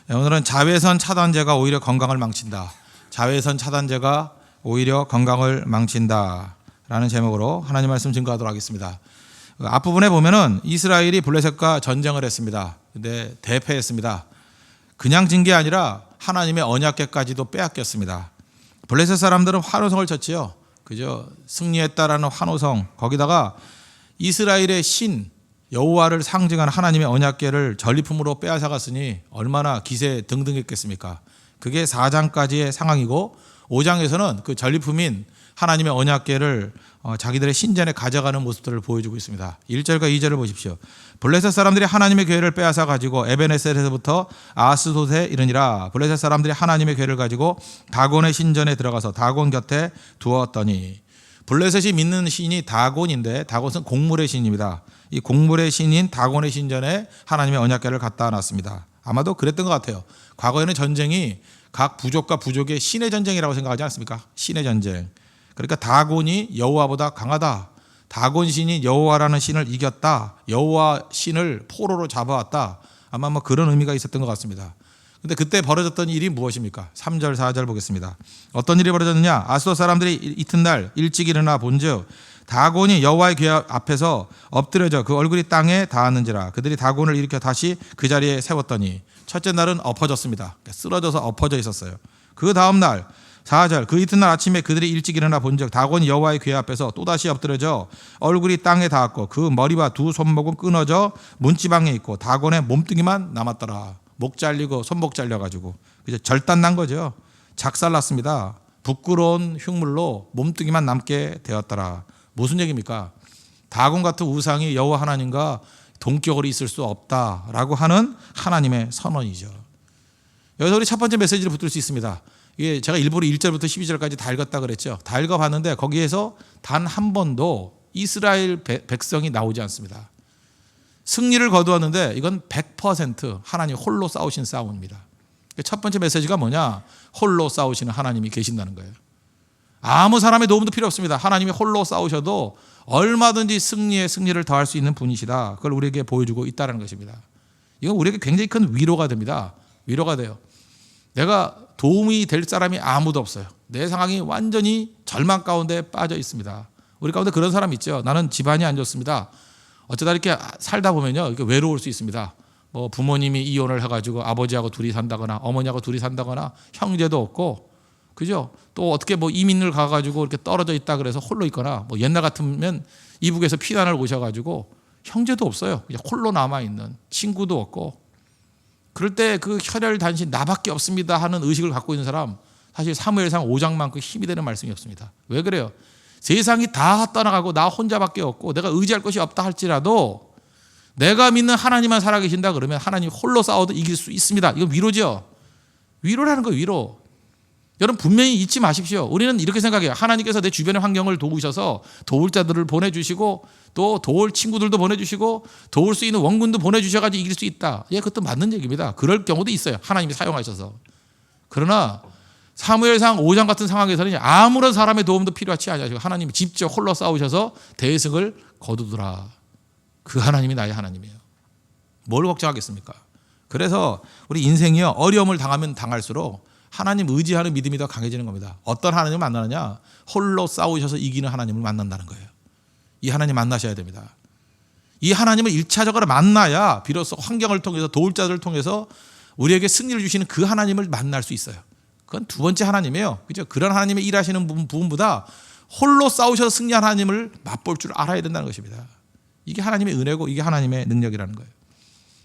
오늘은 자외선 차단제가 오히려 건강을 망친다. 자외선 차단제가 오히려 건강을 망친다 라는 제목으로 하나님 말씀 증거하도록 하겠습니다. 앞부분에 보면은 이스라엘이 블레셋과 전쟁을 했습니다. 근데 대패했습니다. 그냥 진 게 아니라 하나님의 언약궤까지도 빼앗겼습니다. 블레셋 사람들은 환호성을 쳤지요. 그죠? 승리했다라는 환호성. 거기다가 이스라엘의 신 여호와를 상징하는 하나님의 언약궤를 전리품으로 빼앗아갔으니 얼마나 기세 등등했겠습니까? 그게 4장까지의 상황이고 5장에서는 그 전리품인 하나님의 언약궤를 자기들의 신전에 가져가는 모습들을 보여주고 있습니다. 1절과 2절을 보십시오. 블레셋 사람들이 하나님의 궤를 빼앗아 가지고 에베네셀에서부터 아스돗에 이르니라. 블레셋 사람들이 하나님의 궤를 가지고 다곤의 신전에 들어가서 다곤 곁에 두었더니, 블레셋이 믿는 신이 다곤인데 다곤은 곡물의 신입니다. 이 곡물의 신인 다곤의 신전에 하나님의 언약궤를 갖다 놨습니다. 아마도 그랬던 것 같아요. 과거에는 전쟁이 각 부족과 부족의 신의 전쟁이라고 생각하지 않습니까? 신의 전쟁. 그러니까 다곤이 여호와보다 강하다. 다곤 신이 여호와라는 신을 이겼다. 여호와 신을 포로로 잡아왔다. 아마 뭐 그런 의미가 있었던 것 같습니다. 근데 그때 벌어졌던 일이 무엇입니까? 3절 4절 보겠습니다. 어떤 일이 벌어졌느냐? 아스돗 사람들이 이튿날 일찍 일어나 본즉 다곤이 여호와의 궤 앞에서 엎드려져 그 얼굴이 땅에 닿았는지라. 그들이 다곤을 일으켜 다시 그 자리에 세웠더니 첫째 날은 엎어졌습니다. 쓰러져서 엎어져 있었어요. 그 다음 날 4절 그 이튿날 아침에 그들이 일찍 일어나 본즉 다곤이 여호와의 궤 앞에서 또다시 엎드려져 얼굴이 땅에 닿았고 그 머리와 두 손목은 끊어져 문지방에 있고 다곤의 몸뚱이만 남았더라. 목 잘리고 손목 잘려가지고 그죠? 절단 난 거죠. 작살났습니다. 부끄러운 흉물로 몸뚱이만 남게 되었더라. 무슨 얘기입니까? 다곤 같은 우상이 여호와 하나님과 동격으로 있을 수 없다라고 하는 하나님의 선언이죠. 여기서 우리 첫 번째 메시지를 붙들 수 있습니다. 이게 제가 일부러 1절부터 12절까지 다 읽었다 그랬죠. 다 읽어봤는데 거기에서 단 한 번도 이스라엘 백성이 나오지 않습니다. 승리를 거두었는데 이건 100% 하나님 홀로 싸우신 싸움입니다. 첫 번째 메시지가 뭐냐? 홀로 싸우시는 하나님이 계신다는 거예요. 아무 사람의 도움도 필요 없습니다. 하나님이 홀로 싸우셔도 얼마든지 승리에 승리를 더할 수 있는 분이시다. 그걸 우리에게 보여주고 있다는 것입니다. 이건 우리에게 굉장히 큰 위로가 됩니다. 위로가 돼요. 내가 도움이 될 사람이 아무도 없어요. 내 상황이 완전히 절망 가운데 빠져 있습니다. 우리 가운데 그런 사람 있죠. 나는 집안이 안 좋습니다. 어쩌다 이렇게 살다 보면요, 이렇게 외로울 수 있습니다. 뭐 부모님이 이혼을 해가지고 아버지하고 둘이 산다거나 어머니하고 둘이 산다거나 형제도 없고, 그죠? 또 어떻게 뭐 이민을 가가지고 이렇게 떨어져 있다 그래서 홀로 있거나, 뭐 옛날 같으면 이북에서 피난을 오셔가지고 형제도 없어요. 그냥 홀로 남아 있는, 친구도 없고. 그럴 때 그 혈혈단신 나밖에 없습니다 하는 의식을 갖고 있는 사람, 사실 사무엘상 5장만큼 힘이 되는 말씀이 없습니다. 왜 그래요? 세상이 다 떠나가고 나 혼자밖에 없고 내가 의지할 것이 없다 할지라도 내가 믿는 하나님만 살아계신다 그러면 하나님 홀로 싸워도 이길 수 있습니다. 이건 위로죠. 위로라는 거, 위로. 여러분 분명히 잊지 마십시오. 우리는 이렇게 생각해요. 하나님께서 내 주변의 환경을 도우셔서 도울 자들을 보내주시고 또 도울 친구들도 보내주시고 도울 수 있는 원군도 보내주셔가지고 이길 수 있다. 예, 그것도 맞는 얘기입니다. 그럴 경우도 있어요. 하나님이 사용하셔서. 그러나 사무엘상 5장 같은 상황에서는 아무런 사람의 도움도 필요하지 않으시고 하나님이 직접 홀로 싸우셔서 대승을 거두더라. 그 하나님이 나의 하나님이에요. 뭘 걱정하겠습니까? 그래서 우리 인생이요, 어려움을 당하면 당할수록 하나님 의지하는 믿음이 더 강해지는 겁니다. 어떤 하나님을 만나느냐? 홀로 싸우셔서 이기는 하나님을 만난다는 거예요. 이 하나님 만나셔야 됩니다. 이 하나님을 1차적으로 만나야 비로소 환경을 통해서 도울 자들을 통해서 우리에게 승리를 주시는 그 하나님을 만날 수 있어요. 그건 두 번째 하나님이에요. 그죠? 그런 하나님의 일하시는 부분보다 홀로 싸우셔서 승리한 하나님을 맛볼 줄 알아야 된다는 것입니다. 이게 하나님의 은혜고 이게 하나님의 능력이라는 거예요.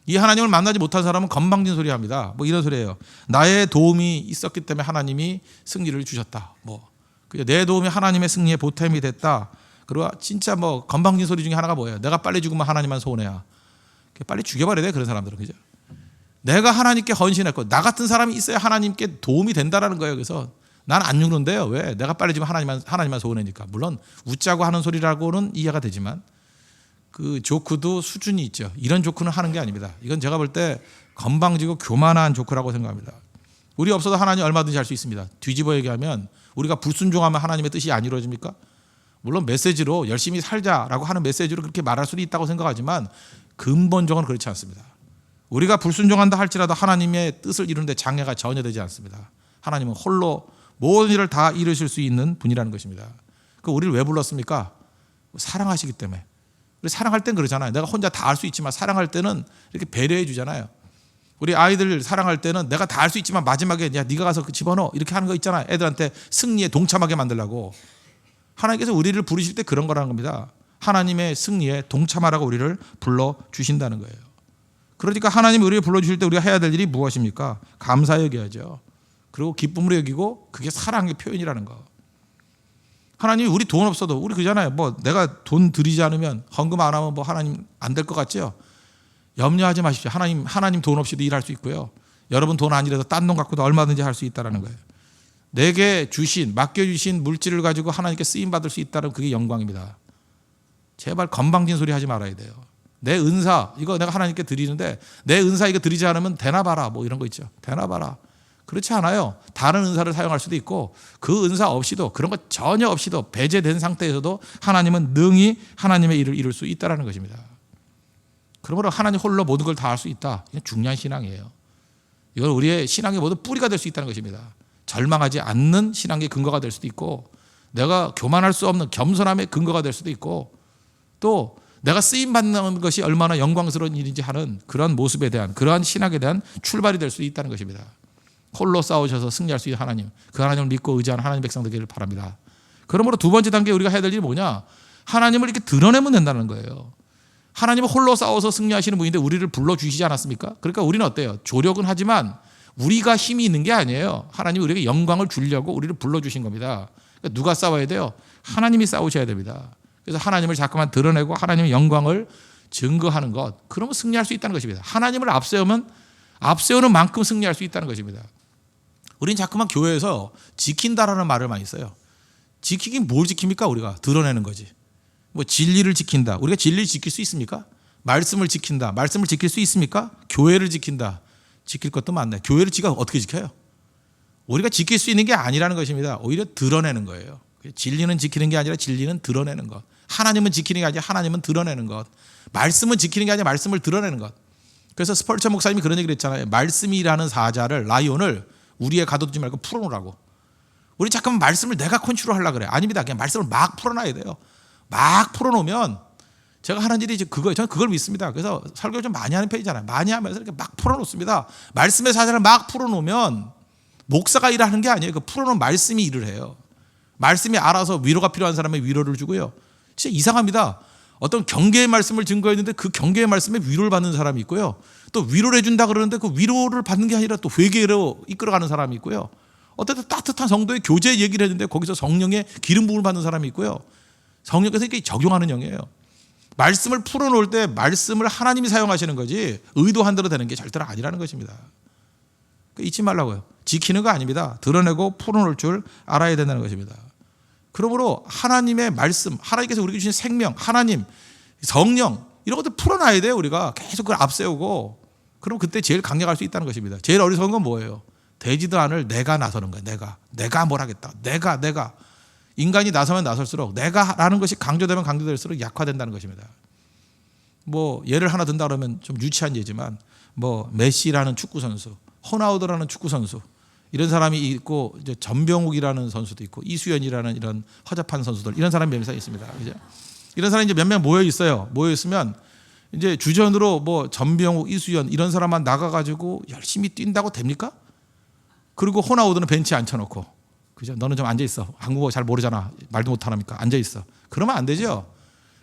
이 하나님을 만나지 못한 사람은 건방진 소리 합니다. 뭐 이런 소리예요. 나의 도움이 있었기 때문에 하나님이 승리를 주셨다. 뭐 내 도움이 하나님의 승리의 보탬이 됐다. 그리고 진짜 뭐 건방진 소리 중에 하나가 뭐예요? 내가 빨리 죽으면 하나님만 손해야. 빨리 죽여버려야 돼, 그런 사람들은. 그죠? 내가 하나님께 헌신했고 나 같은 사람이 있어야 하나님께 도움이 된다라는 거예요. 그래서 난 안 죽는데요. 왜? 내가 빨리 죽으면 하나님만 손해니까. 물론 웃자고 하는 소리라고는 이해가 되지만 그 조크도 수준이 있죠. 이런 조크는 하는 게 아닙니다. 이건 제가 볼 때 건방지고 교만한 조크라고 생각합니다. 우리 없어도 하나님 얼마든지 할 수 있습니다. 뒤집어 얘기하면 우리가 불순종하면 하나님의 뜻이 안 이루어집니까? 물론 메시지로 열심히 살자라고 하는 메시지로 그렇게 말할 수도 있다고 생각하지만 근본적으로는 그렇지 않습니다. 우리가 불순종한다 할지라도 하나님의 뜻을 이루는데 장애가 전혀 되지 않습니다. 하나님은 홀로 모든 일을 다 이루실 수 있는 분이라는 것입니다. 그 우리를 왜 불렀습니까? 사랑하시기 때문에. 우리 사랑할 땐 그러잖아요. 내가 혼자 다 할 수 있지만 사랑할 때는 이렇게 배려해 주잖아요. 우리 아이들 사랑할 때는 내가 다 할 수 있지만 마지막에 야 네가 가서 집어넣어 이렇게 하는 거 있잖아요. 애들한테 승리에 동참하게 만들려고. 하나님께서 우리를 부르실 때 그런 거라는 겁니다. 하나님의 승리에 동참하라고 우리를 불러주신다는 거예요. 그러니까 하나님이 우리를 불러주실 때 우리가 해야 될 일이 무엇입니까? 감사히 여겨야죠. 그리고 기쁨으로 여기고 그게 사랑의 표현이라는 거. 하나님이 우리 돈 없어도 우리 그잖아요. 뭐 내가 돈 들이지 않으면 헌금 안 하면 뭐 하나님 안 될 것 같죠? 염려하지 마십시오. 하나님 돈 없이도 일할 수 있고요. 여러분 돈 아니라도 딴 돈 갖고도 얼마든지 할 수 있다는 거예요. 내게 맡겨주신 물질을 가지고 하나님께 쓰임 받을 수 있다는 그게 영광입니다. 제발 건방진 소리 하지 말아야 돼요. 내 은사 이거 내가 하나님께 드리는데 내 은사 이거 드리지 않으면 되나 봐라 뭐 이런 거 있죠. 되나 봐라. 그렇지 않아요. 다른 은사를 사용할 수도 있고 그 은사 없이도 그런 것 전혀 없이도 배제된 상태에서도 하나님은 능히 하나님의 일을 이룰 수 있다는 것입니다. 그러므로 하나님 홀로 모든 걸 다 할 수 있다. 이건 중요한 신앙이에요. 이건 우리의 신앙의 모든 뿌리가 될 수 있다는 것입니다. 절망하지 않는 신앙의 근거가 될 수도 있고 내가 교만할 수 없는 겸손함의 근거가 될 수도 있고 또 내가 쓰임받는 것이 얼마나 영광스러운 일인지 하는 그런 모습에 대한 그러한 신학에 대한 출발이 될 수 있다는 것입니다. 홀로 싸우셔서 승리할 수 있는 하나님, 그 하나님을 믿고 의지하는 하나님 백성 되기를 바랍니다. 그러므로 두 번째 단계 우리가 해야 될 일이 뭐냐? 하나님을 이렇게 드러내면 된다는 거예요. 하나님은 홀로 싸워서 승리하시는 분인데 우리를 불러주시지 않았습니까? 그러니까 우리는 어때요? 조력은 하지만 우리가 힘이 있는 게 아니에요. 하나님이 우리에게 영광을 주려고 우리를 불러주신 겁니다. 그러니까 누가 싸워야 돼요? 하나님이 싸우셔야 됩니다. 그래서 하나님을 자꾸만 드러내고 하나님의 영광을 증거하는 것, 그러면 승리할 수 있다는 것입니다. 하나님을 앞세우는 만큼 승리할 수 있다는 것입니다. 우리는 자꾸만 교회에서 지킨다라는 말을 많이 써요. 지키긴 뭘 지킵니까? 우리가 드러내는 거지. 뭐 진리를 지킨다. 우리가 진리를 지킬 수 있습니까? 말씀을 지킨다. 말씀을 지킬 수 있습니까? 교회를 지킨다. 지킬 것도 많네. 교회를 어떻게 지켜요? 우리가 지킬 수 있는 게 아니라는 것입니다. 오히려 드러내는 거예요. 진리는 지키는 게 아니라 진리는 드러내는 것. 하나님은 지키는 게 아니라 하나님은 드러내는 것. 말씀은 지키는 게 아니라 말씀을 드러내는 것. 그래서 스펄전 목사님이 그런 얘기를 했잖아요. 말씀이라는 사자를 라이온을 우리에 가둬두지 말고 풀어놓으라고. 우리 잠깐만 말씀을 내가 컨트롤하려고 그래. 아닙니다. 그냥 말씀을 막 풀어놔야 돼요. 막 풀어놓으면 제가 하는 일이 그거예요. 저는 그걸 믿습니다. 그래서 설교를 좀 많이 하는 편이잖아요. 많이 하면서 이렇게 막 풀어놓습니다. 말씀의 사자를 막 풀어놓으면 목사가 일하는 게 아니에요. 그 풀어놓은 말씀이 일을 해요. 말씀이 알아서 위로가 필요한 사람의 위로를 주고요. 진짜 이상합니다. 어떤 경계의 말씀을 증거했는데 그 경계의 말씀에 위로를 받는 사람이 있고요. 또 위로를 해준다 그러는데 그 위로를 받는 게 아니라 또 회개로 이끌어가는 사람이 있고요. 어떤 따뜻한 성도의 교제 얘기를 했는데 거기서 성령의 기름 부음을 받는 사람이 있고요. 성령께서 이렇게 적용하는 영이에요. 말씀을 풀어놓을 때 말씀을 하나님이 사용하시는 거지 의도한 대로 되는 게 절대로 아니라는 것입니다. 잊지 말라고요. 지키는 거 아닙니다. 드러내고 풀어놓을 줄 알아야 된다는 것입니다. 그러므로 하나님의 말씀, 하나님께서 우리에게 주신 생명, 하나님, 성령 이런 것들 풀어놔야 돼요. 우리가 계속 그걸 앞세우고 그럼 그때 제일 강력할 수 있다는 것입니다. 제일 어리석은 건 뭐예요? 되지도 않을 내가 나서는 거예요. 내가 뭘 하겠다. 내가 인간이 나서면 나설수록 내가라는 것이 강조되면 강조될수록 약화된다는 것입니다. 뭐 예를 하나 든다 그러면 좀 유치한 예지만 뭐 메시라는 축구 선수, 호나우드라는 축구 선수 이런 사람이 있고 이제 전병욱이라는 선수도 있고 이수연이라는 이런 허접한 선수들 이런 사람이 몇 명 있습니다. 그죠? 이런 사람이 이제 몇 명 모여 있어요. 모여 있으면 이제 주전으로 뭐 전병욱, 이수연 이런 사람만 나가가지고 열심히 뛴다고 됩니까? 그리고 호나우드는 벤치에 앉혀놓고, 그죠? 너는 좀 앉아 있어. 한국어 잘 모르잖아. 말도 못하니까 앉아 있어. 그러면 안 되죠.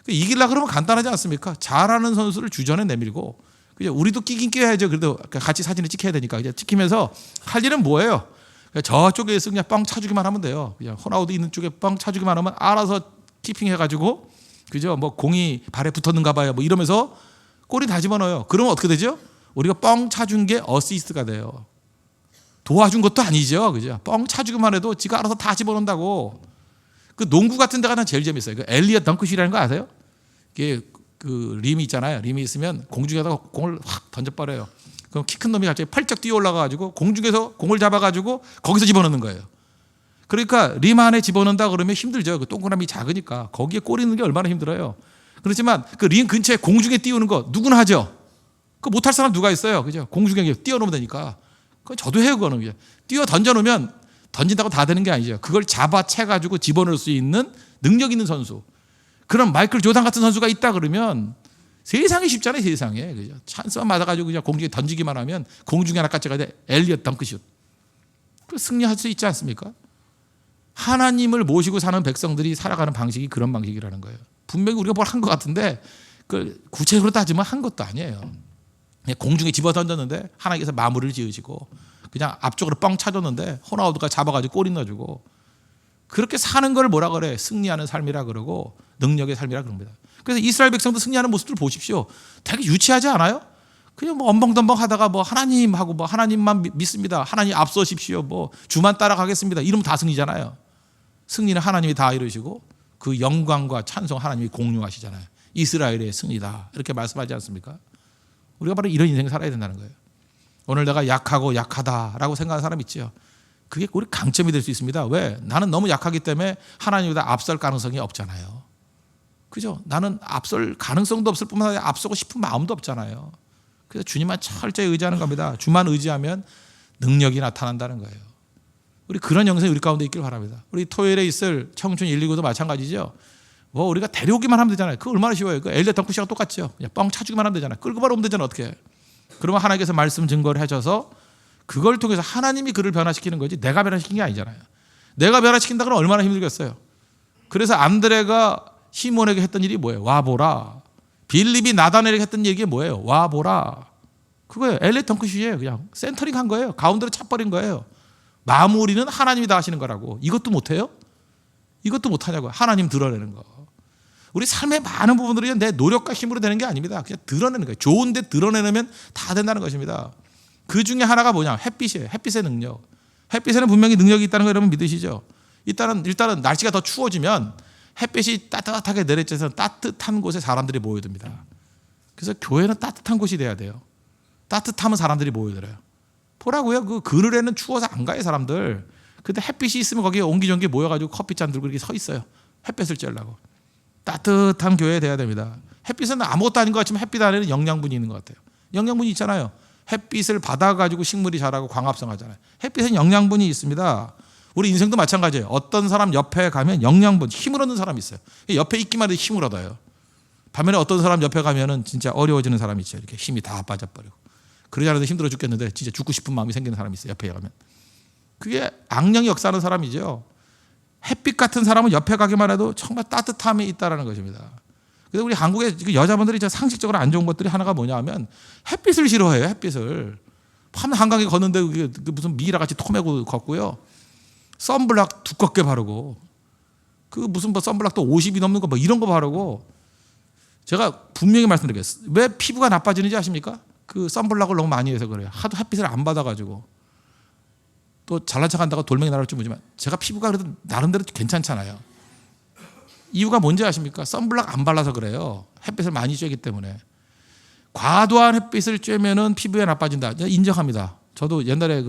이기려 그러면 간단하지 않습니까? 잘하는 선수를 주전에 내밀고, 그죠? 우리도 끼긴 끼어야죠. 그래도 같이 사진을 찍혀야 되니까. 이제 찍히면서 할 일은 뭐예요? 저쪽에서 그냥 뻥 차주기만 하면 돼요. 그냥 호나우드 있는 쪽에 뻥 차주기만 하면 알아서 키핑해가지고, 그죠? 뭐 공이 발에 붙었는가 봐요. 뭐 이러면서 골이 다 집어넣어요. 그러면 어떻게 되죠? 우리가 뻥 차준 게 어시스트가 돼요. 도와준 것도 아니죠. 그죠? 뻥 차주기만 해도 지가 알아서 다 집어넣는다고. 그 농구 같은 데가 난 제일 재밌어요. 그 엘리엇 덩크슛이라는 거 아세요? 이게 그 림이 있잖아요. 림이 있으면 공중에다가 공을 확 던져버려요. 그럼 키 큰 놈이 갑자기 펄쩍 뛰어 올라가가지고 공중에서 공을 잡아가지고 거기서 집어넣는 거예요. 그러니까 림 안에 집어넣는다 그러면 힘들죠. 그 동그라미 작으니까 거기에 골 있는 게 얼마나 힘들어요. 그렇지만 그 림 근처에 공중에 띄우는 거 누구나 하죠. 그 못할 사람 누가 있어요? 그죠? 공중에 띄워놓으면 되니까. 그건 저도 해요, 그거는. 그죠? 띄워 던져놓으면 던진다고 다 되는 게 아니죠. 그걸 잡아채가지고 집어넣을 수 있는 능력 있는 선수. 그런 마이클 조단 같은 선수가 있다 그러면 세상이 쉽잖아요, 세상에. 그죠? 찬스만 맞아가지고 그냥 공중에 던지기만 하면 공중에 하나 까치가 돼. 엘리엇 덩크슛. 그 승리할 수 있지 않습니까? 하나님을 모시고 사는 백성들이 살아가는 방식이 그런 방식이라는 거예요. 분명히 우리가 뭘 한 것 같은데 그 구체적으로 따지면 한 것도 아니에요. 그냥 공중에 집어 던졌는데 하나님께서 마무리를 지으시고 그냥 앞쪽으로 뻥 차줬는데 호나우드가 잡아가지고 골이 넣어주고 그렇게 사는 걸 뭐라 그래? 승리하는 삶이라 그러고 능력의 삶이라 그럽니다. 그래서 이스라엘 백성도 승리하는 모습들 보십시오. 되게 유치하지 않아요? 그냥 뭐 엄벙덤벙 하다가 뭐 하나님하고 뭐 하나님만 믿습니다. 하나님 앞서십시오. 뭐 주만 따라가겠습니다. 이러면 다 승리잖아요. 승리는 하나님이 다 이루시고 그 영광과 찬송 하나님이 공유하시잖아요. 이스라엘의 승리다. 이렇게 말씀하지 않습니까? 우리가 바로 이런 인생을 살아야 된다는 거예요. 오늘 내가 약하고 약하다라고 생각하는 사람 있죠. 그게 우리 강점이 될 수 있습니다. 왜? 나는 너무 약하기 때문에 하나님보다 앞설 가능성이 없잖아요. 그죠? 나는 앞설 가능성도 없을 뿐만 아니라 앞서고 싶은 마음도 없잖아요. 그래서 주님만 철저히 의지하는 겁니다. 주만 의지하면 능력이 나타난다는 거예요. 우리 그런 영상이 우리 가운데 있길 바랍니다. 우리 토요일에 있을 청춘 119도 마찬가지죠. 뭐 우리가 데려오기만 하면 되잖아요. 그거 얼마나 쉬워요. 그 엘리엇 덩크슛하고 똑같죠. 그냥 뻥 차주기만 하면 되잖아요. 끌고 바로 오면 되잖아요. 어떻게? 그러면 하나님께서 말씀 증거를 해줘서 그걸 통해서 하나님이 그를 변화시키는 거지 내가 변화시킨 게 아니잖아요. 내가 변화시킨다 그러면 얼마나 힘들겠어요. 그래서 안드레가 시몬에게 했던 일이 뭐예요? 와보라. 빌립이 나다넬에게 했던 얘기 뭐예요? 와보라. 그거예요. 엘리엇 덩크슛이에요. 그냥 센터링 한 거예요. 가운데로 차버린 거예요. 마무리는 하나님이 다 하시는 거라고. 이것도 못해요? 이것도 못하냐고요. 하나님 드러내는 거. 우리 삶의 많은 부분들이 내 노력과 힘으로 되는 게 아닙니다. 그냥 드러내는 거예요. 좋은데 드러내면 다 된다는 것입니다. 그 중에 하나가 뭐냐? 햇빛이에요. 햇빛의 능력. 햇빛에는 분명히 능력이 있다는 거 여러분 믿으시죠? 일단은 날씨가 더 추워지면 햇빛이 따뜻하게 내려져서 따뜻한 곳에 사람들이 모여듭니다. 그래서 교회는 따뜻한 곳이 돼야 돼요. 따뜻하면 사람들이 모여들어요. 보라고요. 그 그늘에는 추워서 안 가요, 사람들. 근데 햇빛이 있으면 거기에 옹기종기 모여가지고 커피잔 들고 이렇게 서 있어요. 햇빛을 쬐려고. 따뜻한 교회 돼야 됩니다. 햇빛은 아무것도 아닌 것 같지만 햇빛 안에는 영양분이 있는 것 같아요. 영양분이 있잖아요. 햇빛을 받아가지고 식물이 자라고 광합성하잖아요. 햇빛은 영양분이 있습니다. 우리 인생도 마찬가지예요. 어떤 사람 옆에 가면 영양분, 힘을 얻는 사람이 있어요. 옆에 있기만 해도 힘을 얻어요. 반면에 어떤 사람 옆에 가면은 진짜 어려워지는 사람이 있어요. 이렇게 힘이 다 빠져버리고. 그러지 않아도 힘들어 죽겠는데 진짜 죽고 싶은 마음이 생기는 사람이 있어요. 옆에 가면. 그게 악령이 역사하는 사람이죠. 햇빛 같은 사람은 옆에 가기만 해도 정말 따뜻함이 있다는 것입니다. 그래서 우리 한국의 여자분들이 상식적으로 안 좋은 것들이 하나가 뭐냐 하면 햇빛을 싫어해요. 햇빛을. 한강에 걷는데 무슨 미라같이 토매고 걷고요. 선블락 두껍게 바르고 그 무슨 뭐 선블락도 50이 넘는 거 뭐 이런 거 바르고 제가 분명히 말씀드리겠습니다. 왜 피부가 나빠지는지 아십니까? 그 선블락을 너무 많이 해서 그래요. 하도 햇빛을 안 받아가지고. 또 잘난 척한다고 돌멩이 날을 줄 모르지만 제가 피부가 그래도 나름대로 괜찮잖아요. 이유가 뭔지 아십니까? 선블락 안 발라서 그래요. 햇빛을 많이 쬐기 때문에. 과도한 햇빛을 쬐면은 피부에 나빠진다. 인정합니다. 저도 옛날에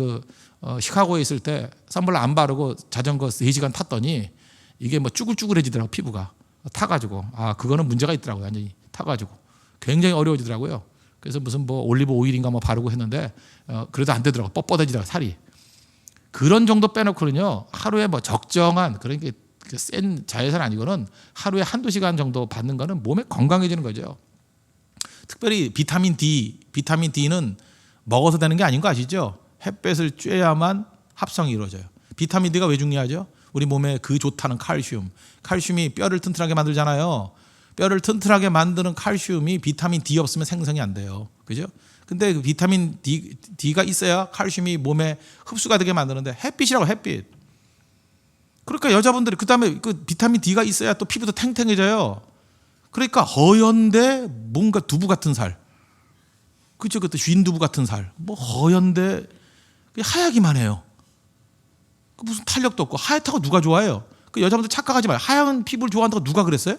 시카고에 있을 때 선블락 안 바르고 자전거 3시간 탔더니 이게 뭐 쭈글쭈글해지더라고 피부가. 타가지고 그거는 문제가 있더라고요. 완전히 타가지고 굉장히 어려워지더라고요. 그래서 무슨 뭐 올리브 오일인가 뭐 바르고 했는데 그래도 안 되더라고. 뻣뻣해지더라고 살이. 그런 정도 빼놓고는요 하루에 뭐 적정한 그런 게 센 자외선 아니고는 하루에 1-2시간 정도 받는 거는 몸에 건강해지는 거죠. 특별히 비타민 D는 먹어서 되는 게 아닌 거 아시죠? 햇볕을 쬐야만 합성이 이루어져요. 비타민 D가 왜 중요하죠? 우리 몸에 그 좋다는 칼슘이 뼈를 튼튼하게 만들잖아요. 뼈를 튼튼하게 만드는 칼슘이 비타민 D 없으면 생성이 안 돼요. 그죠? 근데 그 비타민 D가 있어야 칼슘이 몸에 흡수가 되게 만드는데 햇빛이라고 햇빛. 그러니까 여자분들이 그다음에 그 비타민 D가 있어야 또 피부도 탱탱해져요. 그러니까 허연데 뭔가 두부 같은 살. 그죠? 그때 쉰 두부 같은 살. 뭐 허연데 하얗기만 해요. 무슨 탄력도 없고 하얗다고 누가 좋아해요? 그 여자분들 착각하지 마요. 하얀 피부를 좋아한다고 누가 그랬어요?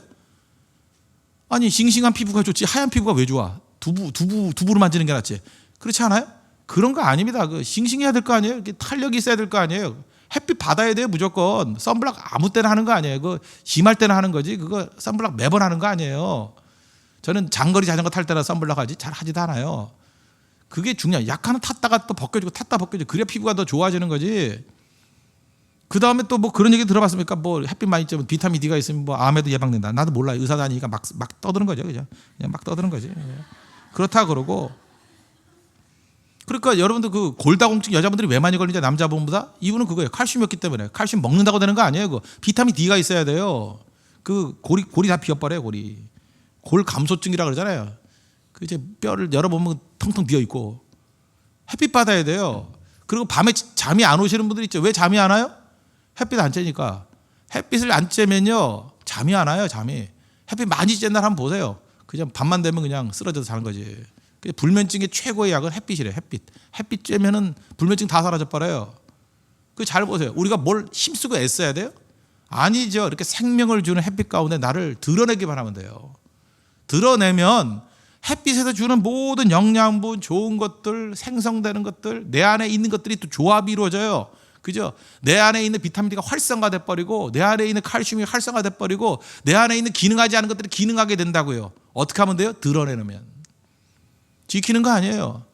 아니 싱싱한 피부가 좋지 하얀 피부가 왜 좋아? 두부로 만지는 게 낫지. 그렇지 않아요? 그런 거 아닙니다. 그 싱싱해야 될 거 아니에요? 탄력이 있어야 될 거 아니에요? 햇빛 받아야 돼요 무조건. 선블락 아무 때나 하는 거 아니에요. 그거 심할 때나 하는 거지. 그거 선블락 매번 하는 거 아니에요. 저는 장거리 자전거 탈 때나 선블락 하지 잘 하지도 않아요. 그게 중요해. 약하는 탔다가 또 벗겨지고 탔다 벗겨지고 그래야 피부가 더 좋아지는 거지. 그 다음에 또 뭐 그런 얘기 들어봤습니까? 뭐 햇빛 많이 쬐면 비타민 D가 있으면 뭐 암에도 예방된다. 나도 몰라요. 의사 다니니까 막 떠드는 거죠, 그죠? 그냥 막 떠드는 거지. 그렇다 그러고. 그러니까 여러분들 그 골다공증 여자분들이 왜 많이 걸리냐 남자분보다? 이유는 그거예요. 칼슘이었기 때문에. 칼슘 먹는다고 되는 거 아니에요. 그 비타민 D가 있어야 돼요. 그 골이 다 비어버려요. 골 감소증이라 그러잖아요. 그 이제 뼈를 열어보면 텅텅 비어 있고 햇빛 받아야 돼요. 그리고 밤에 잠이 안 오시는 분들 있죠. 왜 잠이 안 와요? 햇빛 안 쬐니까. 햇빛을 안 쬐면요 잠이 안 와요. 잠이. 햇빛 많이 쬐는 날 한번 보세요. 그냥 밤만 되면 그냥 쓰러져서 자는 거지. 불면증의 최고의 약은 햇빛이래. 햇빛 쬐면은 불면증 다 사라져 버려요. 그 잘 보세요. 우리가 뭘 힘쓰고 애써야 돼요? 아니죠. 이렇게 생명을 주는 햇빛 가운데 나를 드러내기만 하면 돼요. 드러내면 햇빛에서 주는 모든 영양분, 좋은 것들, 생성되는 것들, 내 안에 있는 것들이 또 조합이 이루어져요. 그죠? 내 안에 있는 비타민 D가 활성화돼 버리고 내 안에 있는 칼슘이 활성화돼 버리고 내 안에 있는 기능하지 않은 것들이 기능하게 된다고요. 어떻게 하면 돼요? 드러내면. 지키는 거 아니에요.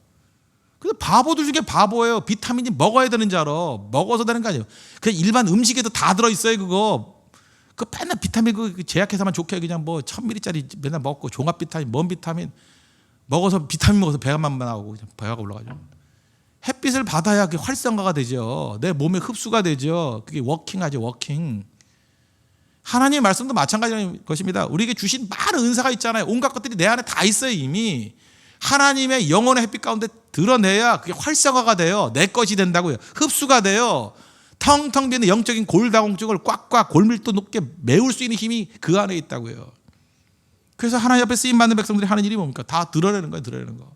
근데 바보들 중에 바보예요. 비타민이 먹어야 되는 줄 알아. 먹어서 되는 거 아니에요. 그냥 일반 음식에도 다 들어있어요. 그거 맨날 비타민 그 제약회사만 좋게 그냥 뭐 1000ml짜리 맨날 먹고 종합 비타민, 뭔 비타민 먹어서 비타민 먹어서 배가만 나오고 그냥 배가 올라가죠. 햇빛을 받아야 그게 활성화가 되죠. 내 몸에 흡수가 되죠. 그게 워킹하죠. 워킹. 하나님의 말씀도 마찬가지인 것입니다. 우리에게 주신 많은 은사가 있잖아요. 온갖 것들이 내 안에 다 있어요. 이미. 하나님의 영혼의 햇빛 가운데 드러내야 그게 활성화가 돼요. 내 것이 된다고요. 흡수가 돼요. 텅텅 비는 영적인 골다공증을 꽉꽉 골밀도 높게 메울 수 있는 힘이 그 안에 있다고요. 그래서 하나님 앞에 쓰임받는 백성들이 하는 일이 뭡니까? 다 드러내는 거예요. 드러내는 거.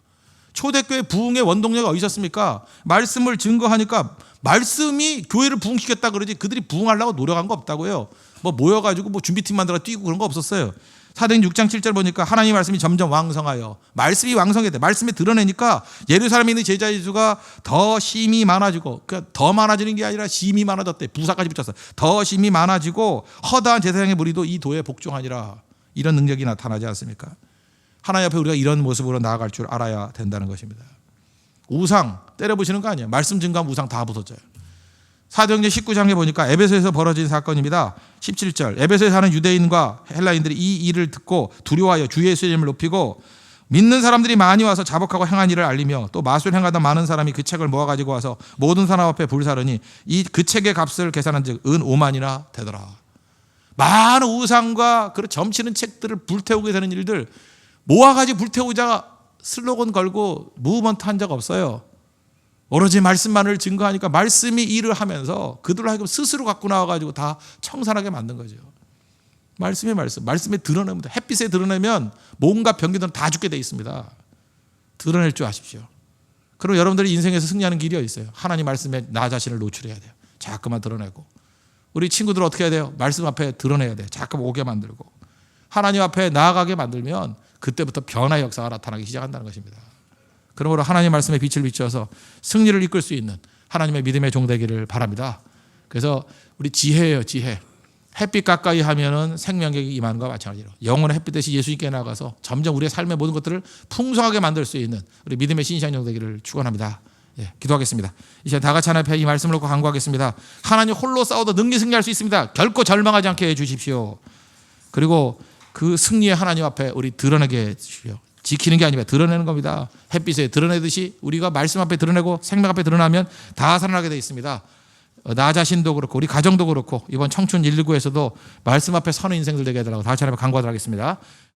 초대교회 부흥의 원동력이 어디 있었습니까? 말씀을 증거하니까 말씀이 교회를 부흥시켰다 그러지 그들이 부흥하려고 노력한 거 없다고요. 뭐 모여가지고 뭐 준비팀 만들어 뛰고 그런 거 없었어요. 사도행 6장 7절 보니까 하나님 말씀이 점점 왕성하여 말씀이 왕성해야 돼. 말씀이 드러내니까 예루살렘에 있는 제자의 수가 더 심이 많아지고 그러니까 더 많아지는 게 아니라 심이 많아졌대. 부사까지 붙였어. 더 심이 많아지고 허다한 제사장의 무리도 이 도에 복종하니라. 이런 능력이 나타나지 않습니까? 하나님 앞에 우리가 이런 모습으로 나아갈 줄 알아야 된다는 것입니다. 우상 때려부시는 거 아니에요. 말씀 증거하면 우상 다 부서져요. 사도행전 19장에 보니까 에베소에서 벌어진 사건입니다. 17절 에베소에 사는 유대인과 헬라인들이 이 일을 듣고 두려워하여 주 예수의 이름을 높이고 믿는 사람들이 많이 와서 자복하고 행한 일을 알리며 또 마술 행하던 많은 사람이 그 책을 모아가지고 와서 모든 사람 앞에 불사르니 이 그 책의 값을 계산한 즉 은 5만이나 되더라. 많은 우상과 그 점치는 책들을 불태우게 되는 일들 모아가지고 불태우자 슬로건 걸고 무브먼트 한 적 없어요. 오로지 말씀만을 증거하니까 말씀이 일을 하면서 그들로 하여금 스스로 갖고 나와가지고 다 청산하게 만든 거죠. 말씀에 드러내면 햇빛에 드러내면 몸과 병기들은 다 죽게 돼 있습니다. 드러낼 줄 아십시오. 그럼 여러분들이 인생에서 승리하는 길이 어디 있어요? 하나님 말씀에 나 자신을 노출해야 돼요. 자꾸만 드러내고 우리 친구들 어떻게 해야 돼요? 말씀 앞에 드러내야 돼요. 자꾸 오게 만들고 하나님 앞에 나아가게 만들면 그때부터 변화의 역사가 나타나기 시작한다는 것입니다. 그러므로 하나님 말씀에 빛을 비춰서 승리를 이끌 수 있는 하나님의 믿음의 종 되기를 바랍니다. 그래서 우리 지혜예요. 지혜. 햇빛 가까이 하면은 생명력이 임하는 것과 마찬가지로 영혼의 햇빛 대신 예수님께 나가서 점점 우리의 삶의 모든 것들을 풍성하게 만들 수 있는 우리 믿음의 신실한 종 되기를 축원합니다. 예, 기도하겠습니다. 이제 다 같이 하나님 앞에 이 말씀을 놓고 간구하겠습니다. 하나님 홀로 싸워도 능히 승리할 수 있습니다. 결코 절망하지 않게 해주십시오. 그리고 그 승리의 하나님 앞에 우리 드러내게 해주십시오. 지키는 게 아니라 드러내는 겁니다. 햇빛에 드러내듯이 우리가 말씀 앞에 드러내고 생명 앞에 드러나면 다 살아나게 되어 있습니다. 나 자신도 그렇고 우리 가정도 그렇고 이번 청춘 119에서도 말씀 앞에 서는 인생들 되게 해달라고 다 같이 한번 간구하도록 하겠습니다.